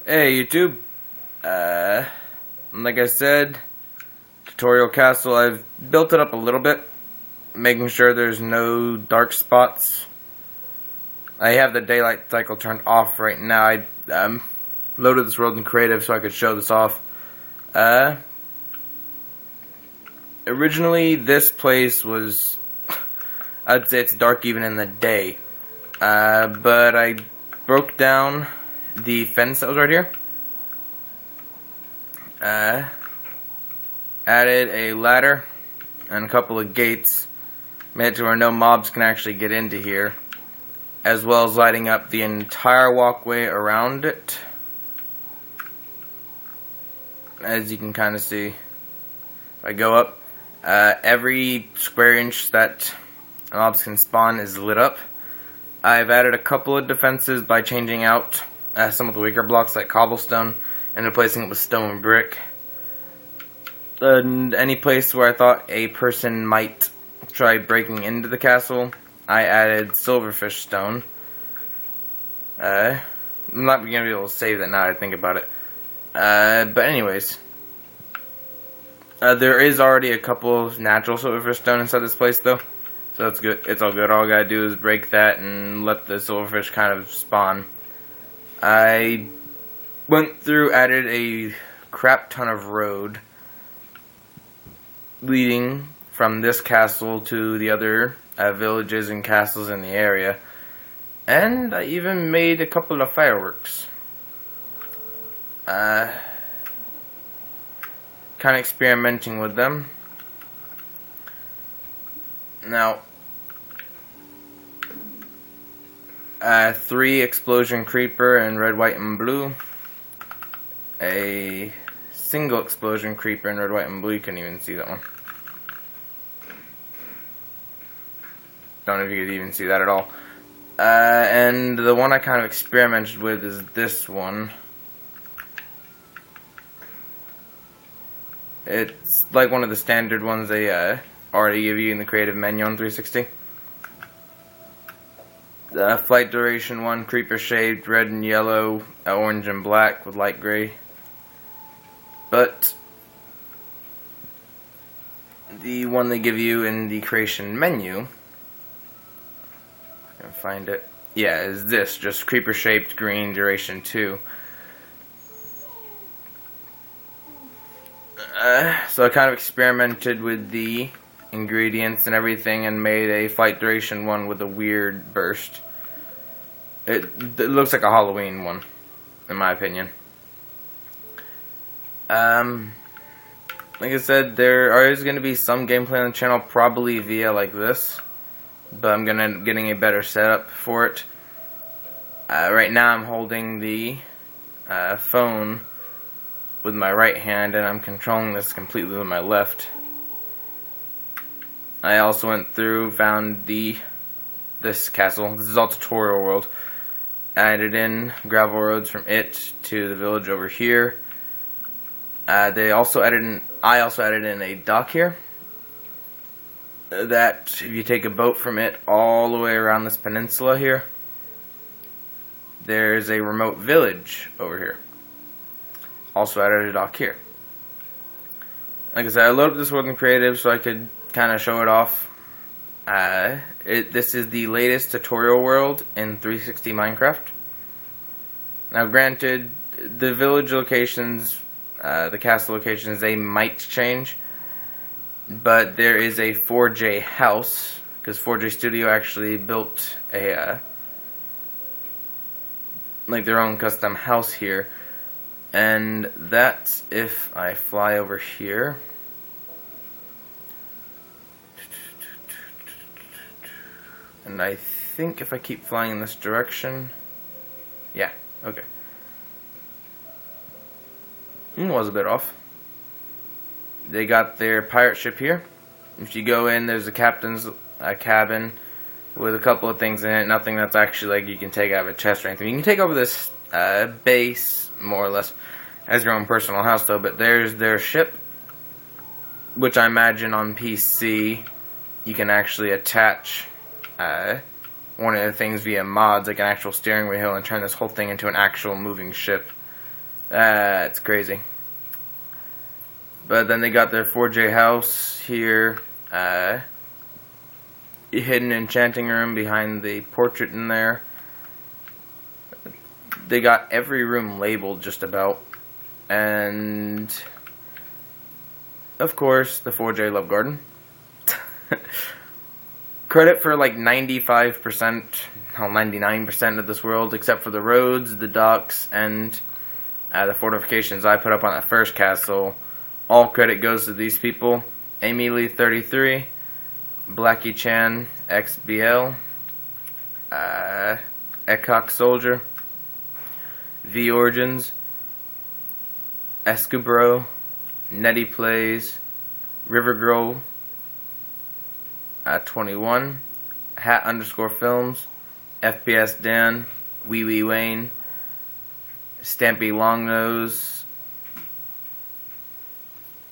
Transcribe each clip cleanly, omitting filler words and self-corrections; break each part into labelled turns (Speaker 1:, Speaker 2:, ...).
Speaker 1: Hey YouTube, like I said, tutorial castle, I've built it up a little bit, making sure there's no dark spots. I have the daylight cycle turned off right now. I loaded this world in creative so I could show this off. Originally this place was, I'd say it's dark even in the day, but I broke down the fence that was right here, added a ladder and a couple of gates, made it to where no mobs can actually get into here, as well as lighting up the entire walkway around it. As you can kind of see, if I go up, every square inch that mobs can spawn is lit up. I've added a couple of defenses by changing out some of the weaker blocks like cobblestone and replacing it with stone and brick. Any place where I thought a person might try breaking into the castle, I added silverfish stone. I'm not going to be able to save that now that I think about it. But anyways, there is already a couple of natural silverfish stone inside this place though, so that's good. It's all good. All I gotta do is break that and let the silverfish kind of spawn. I went through, added a crap ton of road leading from this castle to the other villages and castles in the area, and I even made a couple of fireworks. Kind of experimenting with them. Now, 3 explosion creeper in red, white, and blue. A single explosion creeper in red, white, and blue. You couldn't even see that one. Don't know if you could even see that at all. And the one I kind of experimented with is this one. It's like one of the standard ones they already give you in the creative menu on 360. The flight duration one, creeper shaped, red and yellow, orange and black with light gray. But the one they give you in the creation menu, I can find it. Yeah, is this, just creeper shaped, green, duration 2. So I kind of experimented with the ingredients and everything and made a flight duration one with a weird burst. It looks like a Halloween one, in my opinion. Like I said, there is going to be some gameplay on the channel, probably via like this, but I'm going to end up getting a better setup for it. Right now I'm holding the phone with my right hand, and I'm controlling this completely with my left. I also went through, found this castle. This is all tutorial world. Added in gravel roads from it to the village over here. I also added in a dock here. That if you take a boat from it all the way around this peninsula here, there's a remote village over here. Also added a dock here. Like I said, I loaded this world in creative so I could kind of show it off. This is the latest tutorial world in 360 Minecraft. Now granted, the village locations, the castle locations, they might change, but there is a 4J house, because 4J Studio actually built a like their own custom house here. And that's if I fly over here. And I think if I keep flying in this direction, yeah, okay. Was a bit off. They got their pirate ship here. If you go in, there's a captain's cabin with a couple of things in it. Nothing that's actually like you can take out of a chest or anything. You can take over this base more or less as your own personal house though, but there's their ship, which I imagine on PC you can actually attach one of the things via mods, like an actual steering wheel, and turn this whole thing into an actual moving ship. It's crazy. But then they got their 4J house here. Hidden enchanting room behind the portrait in there. They got every room labeled just about. And of course, the 4J Love Garden. Credit for like 95%, 99% of this world, except for the roads, the docks, and the fortifications I put up on that first castle. All credit goes to these people. Amy Lee 33, Blackie Chan XBL, Ekok Soldier, V Origins, Escubro, Netty Plays, River Girl 21, Hat _ Films, FPS Dan, Wee Wee Wayne, Stampy Longnose,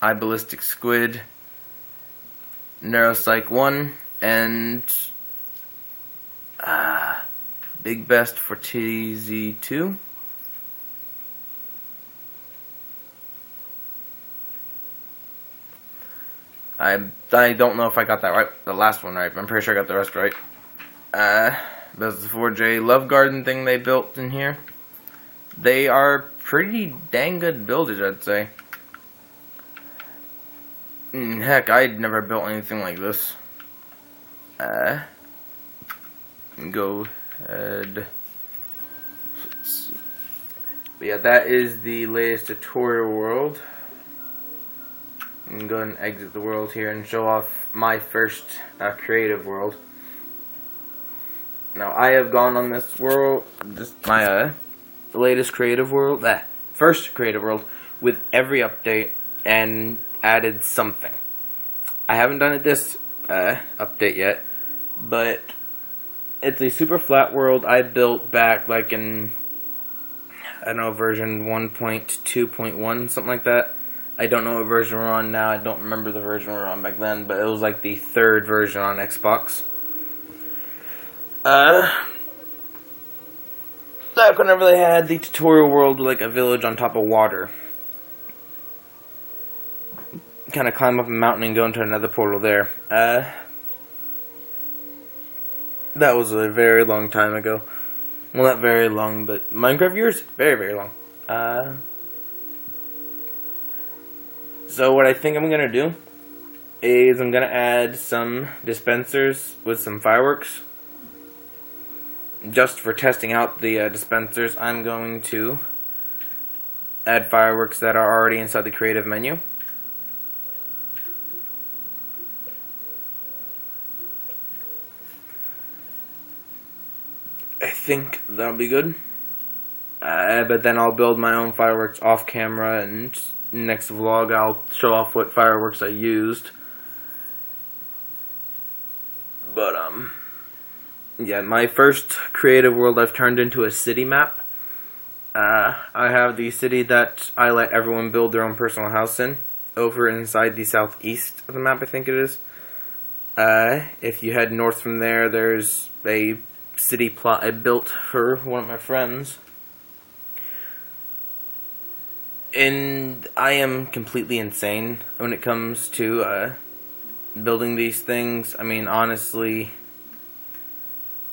Speaker 1: iBallistic Squid, Neuropsych 1, and Big Best for TZ2. I don't know if I got that right, the last one right, but I'm pretty sure I got the rest right. That's the 4J Love Garden thing they built in here. They are pretty dang good builders, I'd say. Heck, I'd never built anything like this. Go ahead. Let's see. But yeah, that is the latest tutorial world. I'm going to go ahead and exit the world here and show off my first creative world. Now, I have gone on this world, my latest creative world, first creative world, with every update and added something. I haven't done this update yet, but it's a super flat world I built back like in, I don't know, version 1.2.1, something like that. I don't know what version we're on now. I don't remember the version we were on back then, but it was like the third version on Xbox. Back whenever they had the tutorial world with like a village on top of water. Kind of climb up a mountain and go into another portal there. That was a very long time ago. Well, not very long, but Minecraft years? Very, very long. So what I think I'm going to do is I'm going to add some dispensers with some fireworks. Just for testing out the dispensers, I'm going to add fireworks that are already inside the creative menu. I think that'll be good. But then I'll build my own fireworks off camera, and next vlog I'll show off what fireworks I used. But yeah, my first creative world I've turned into a city map. I have the city that I let everyone build their own personal house in, over inside the southeast of the map, I think it is. If you head north from there, there's a city plot I built for one of my friends. And I am completely insane when it comes to building these things. I mean, honestly,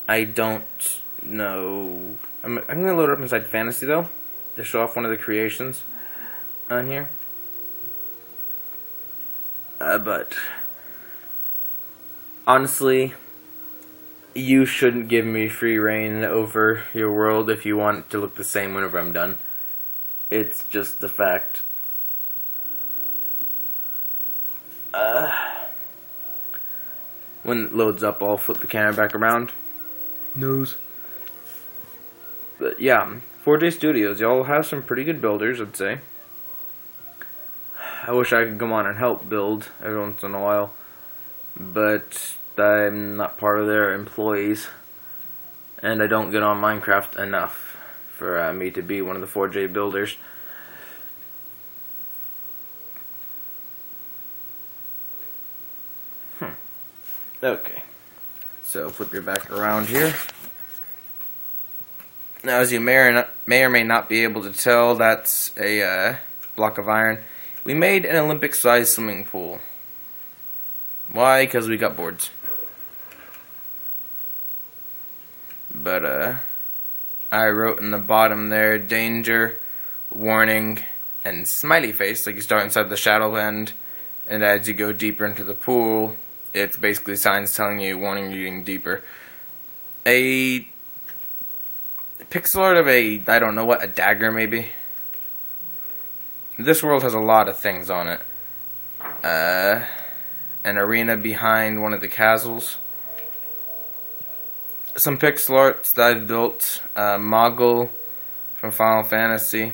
Speaker 1: I don't know. I'm going to load it up inside Fantasy, though, to show off one of the creations on here. But honestly, you shouldn't give me free reign over your world if you want it to look the same whenever I'm done. It's just the fact. When it loads up, I'll flip the camera back around. Nose. But yeah, 4J Studios, y'all have some pretty good builders, I'd say. I wish I could come on and help build every once in a while, but I'm not part of their employees, and I don't get on Minecraft enough for me to be one of the 4J builders. Okay, so flip your back around here. Now, as you may or may not be able to tell, that's a block of iron. We made an Olympic-sized swimming pool. Why? Because we got boards. But, I wrote in the bottom there, danger, warning, and smiley face. Like you start inside the shadow end, and as you go deeper into the pool, it's basically signs telling you, warning you getting deeper. A pixel art of I don't know what, a dagger maybe? This world has a lot of things on it. An arena behind one of the castles. Some pixel arts that I've built. Moggle from Final Fantasy.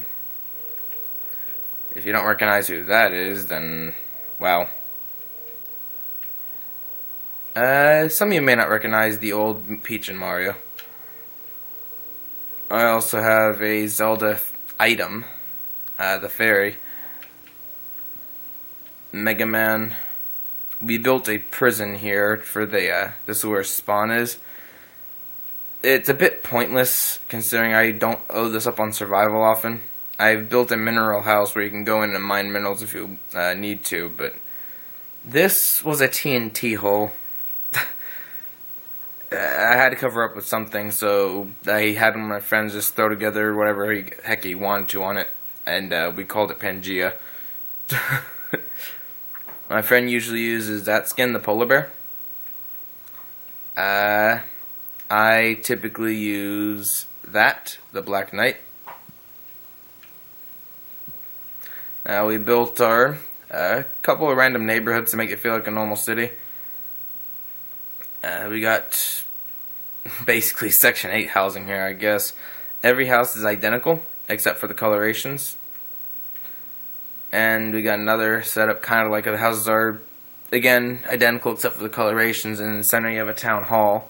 Speaker 1: If you don't recognize who that is, then, wow. Some of you may not recognize the old Peach and Mario. I also have a Zelda item, the fairy. Mega Man. We built a prison here for this is where Spawn is. It's a bit pointless, considering I don't owe this up on survival often. I've built a mineral house where you can go in and mine minerals if you need to, but this was a TNT hole. I had to cover up with something, so I had one of my friends just throw together whatever heck he wanted to on it, and we called it Pangea. My friend usually uses that skin, the polar bear. I typically use that, the Black Knight. Now we built our couple of random neighborhoods to make it feel like a normal city. We got basically Section 8 housing here, I guess. Every house is identical, except for the colorations. And we got another setup kind of like the houses are, again, identical except for the colorations. And in the center you have a town hall.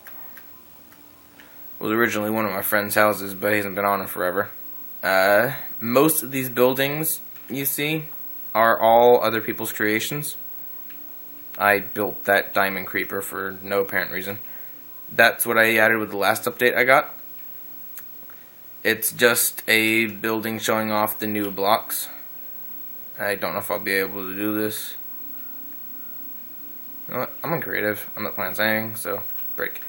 Speaker 1: It was originally one of my friend's houses, but he hasn't been on it forever. Most of these buildings you see are all other people's creations. I built that diamond creeper for no apparent reason. That's what I added with the last update I got. It's just a building showing off the new blocks. I don't know if I'll be able to do this. You know what? I'm uncreative. I'm not playing anything, so break.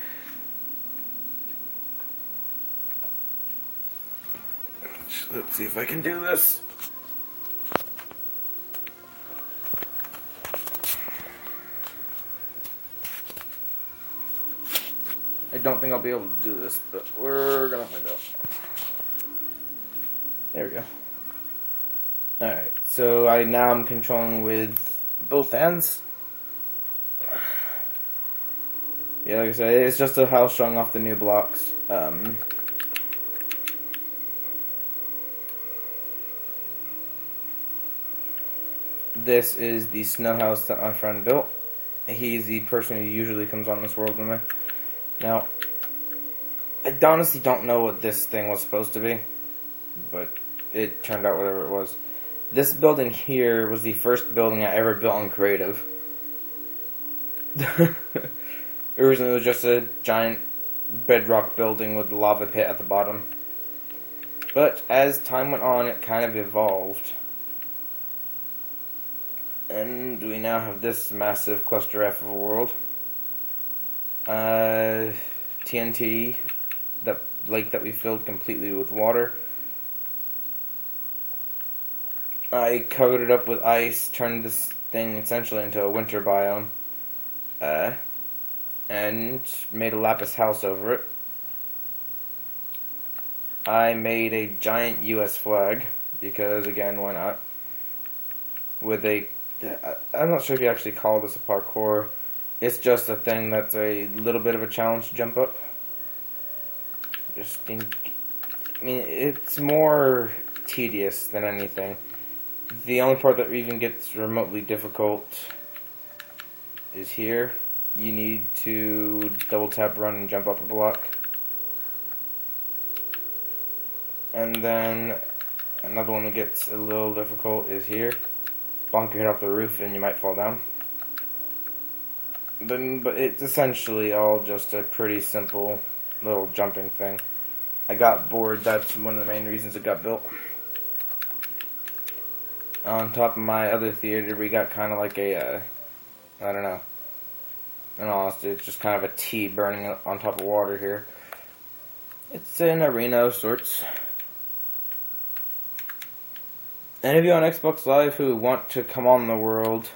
Speaker 1: Let's see if I can do this. I don't think I'll be able to do this, but we're gonna find out. There we go. Alright, so now I'm controlling with both hands. Yeah, like I said, it's just a house showing off the new blocks. This is the snow house that my friend built. He's the person who usually comes on this world with me. Now, I honestly don't know what this thing was supposed to be, but it turned out whatever it was. This building here was the first building I ever built on Creative. Originally it was just a giant bedrock building with a lava pit at the bottom. But as time went on, it kind of evolved. And we now have this massive cluster F of a world. TNT, that lake that we filled completely with water. I covered it up with ice, turned this thing essentially into a winter biome, and made a lapis house over it. I made a giant US flag, because again, why not? With I'm not sure if you actually call this a parkour. It's just a thing that's a little bit of a challenge to jump up. I mean, it's more tedious than anything. The only part that even gets remotely difficult is here. You need to double tap, run, and jump up a block. And then another one that gets a little difficult is here. Bonk your head off the roof and you might fall down. But it's essentially all just a pretty simple little jumping thing. I got bored. That's one of the main reasons it got built. On top of my other theater, we got kind of like a, I don't know. In all honesty, it's just kind of a T burning on top of water here. It's an arena of sorts. Any of you on Xbox Live who want to come on the world,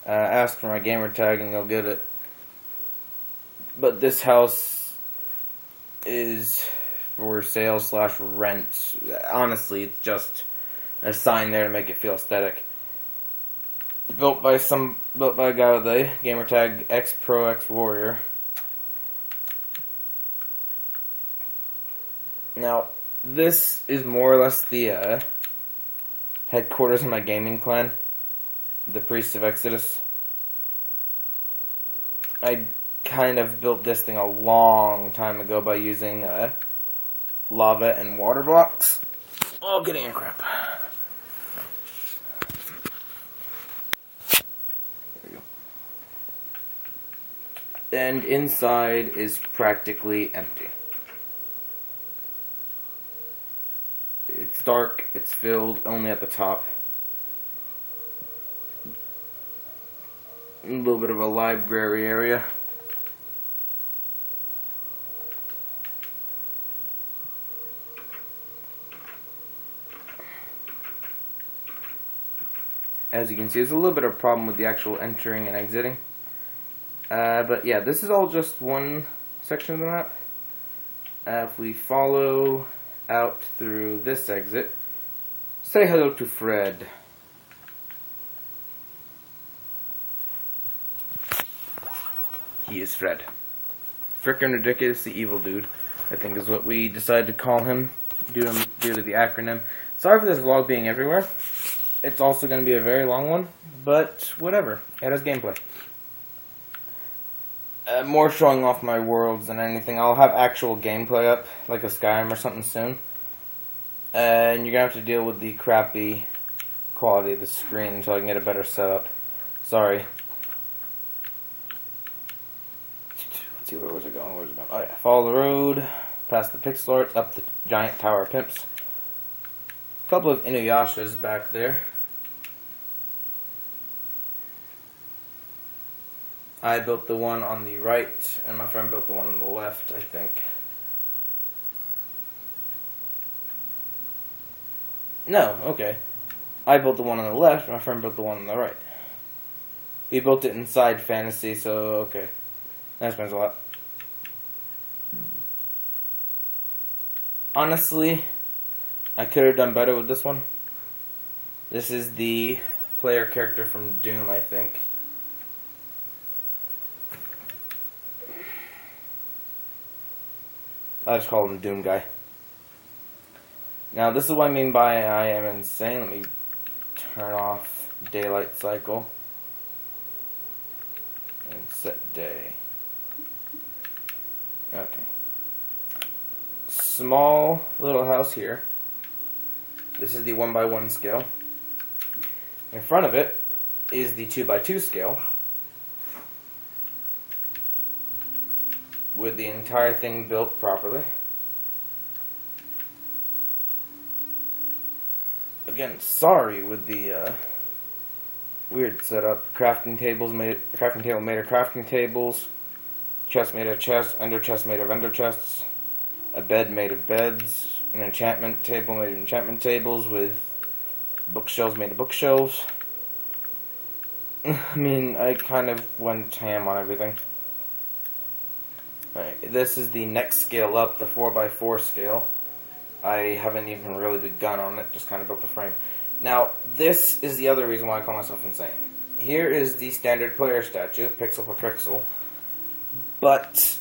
Speaker 1: ask for my gamer tag and you'll get it. But this house is for sale / rent. Honestly, it's just a sign there to make it feel aesthetic. It's built by a guy with a gamer tag X Pro X Warrior. Now, this is more or less the headquarters of my gaming clan, the Priests of Exodus. I kind of built this thing a long time ago by using lava and water blocks. Oh, getting in crap. There we go. And inside is practically empty. It's dark, it's filled only at the top. A little bit of a library area. As you can see, there's a little bit of a problem with the actual entering and exiting. But yeah, this is all just one section of the map. If we follow out through this exit, say hello to Fred. He is Fred. Frickin' ridiculously evil dude, I think is what we decided to call him due to the acronym. Sorry for this vlog being everywhere. It's also going to be a very long one, but whatever. It has gameplay. More showing off my worlds than anything. I'll have actual gameplay up, like a Skyrim or something soon. And you're going to have to deal with the crappy quality of the screen until I can get a better setup. Sorry. Let's see, where was it going? Where's it going? Oh yeah, follow the road, past the pixel art, up the giant tower of pimps. A couple of Inuyashas back there. I built the one on the right, and my friend built the one on the left, I think. No, okay. I built the one on the left, and my friend built the one on the right. We built it inside Fantasy, so okay. That explains a lot. Honestly, I could have done better with this one. This is the player character from Doom, I think. I just call him Doom Guy. Now, this is what I mean by I am insane. Let me turn off daylight cycle and set day. Okay. Small little house here. This is the 1x1 scale. In front of it is the 2x2 scale, with the entire thing built properly. Again, sorry with the weird setup. Crafting table made of crafting tables. Chest made of chests. Ender chest made of ender chests. A bed made of beds. An enchantment table made of enchantment tables with bookshelves made of bookshelves. I mean, I kind of went ham on everything. Alright, this is the next scale up, the 4x4 scale. I haven't even really begun on it, just kind of built the frame. Now, this is the other reason why I call myself insane. Here is the standard player statue, pixel per pixel. But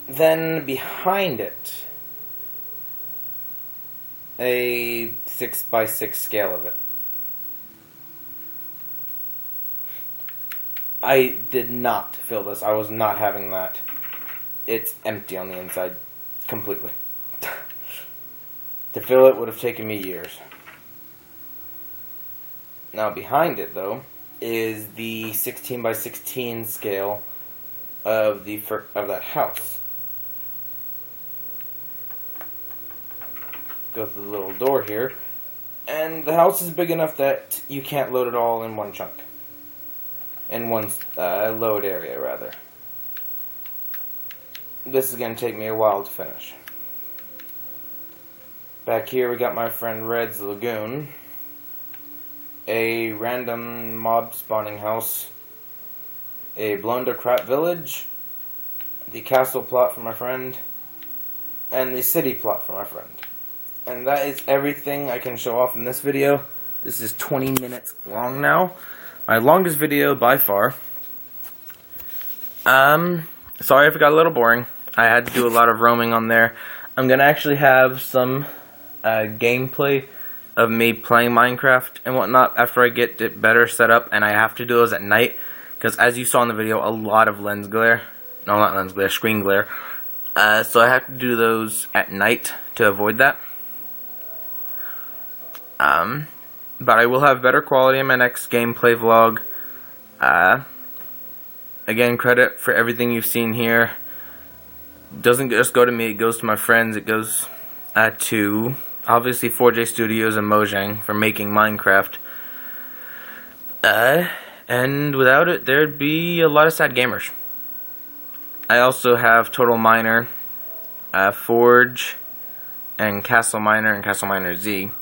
Speaker 1: then behind it, a 6x6 scale of it. I did not fill this. I was not having that. It's empty on the inside. Completely. To fill it would have taken me years. Now behind it, though, is the 16x16 scale of that house. go through the little door here. And the house is big enough that you can't load it all in one chunk. In one load area, rather. This is going to take me a while to finish. Back here we got my friend Red's Lagoon. A random mob spawning house. A blown-up crap village. The castle plot for my friend. And the city plot for my friend. And that is everything I can show off in this video. This is 20 minutes long now. My longest video by far. Sorry if it got a little boring. I had to do a lot of roaming on there. I'm going to actually have some gameplay of me playing Minecraft and whatnot after I get it better set up. And I have to do those at night. Because as you saw in the video, a lot of lens glare. No, not lens glare, screen glare. So I have to do those at night to avoid that. But I will have better quality in my next gameplay vlog. Again, credit for everything you've seen here. Doesn't just go to me, it goes to my friends. It goes to, obviously, 4J Studios and Mojang for making Minecraft. And without it, there'd be a lot of sad gamers. I also have Total Miner, Forge, and Castle Miner and Castle Miner Z.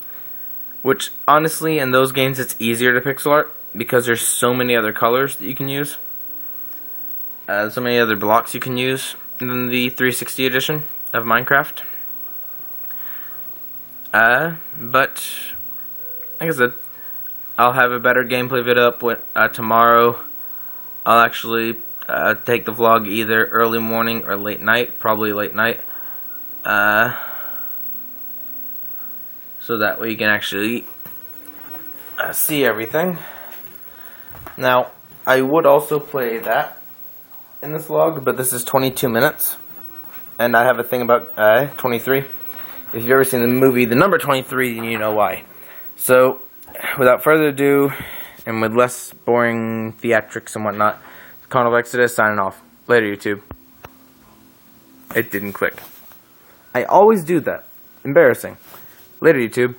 Speaker 1: Which, honestly, in those games, it's easier to pixel art because there's so many other colors that you can use. So many other blocks you can use than the 360 edition of Minecraft. But, like I said, I'll have a better gameplay video up tomorrow. I'll actually take the vlog either early morning or late night, probably late night. So that way you can actually see everything. Now, I would also play that in this vlog, but this is 22 minutes. And I have a thing about 23. If you've ever seen the movie The Number 23, then you know why. So, without further ado, and with less boring theatrics and whatnot, Con of Exodus signing off. Later, YouTube. It didn't click. I always do that. Embarrassing. Later, YouTube.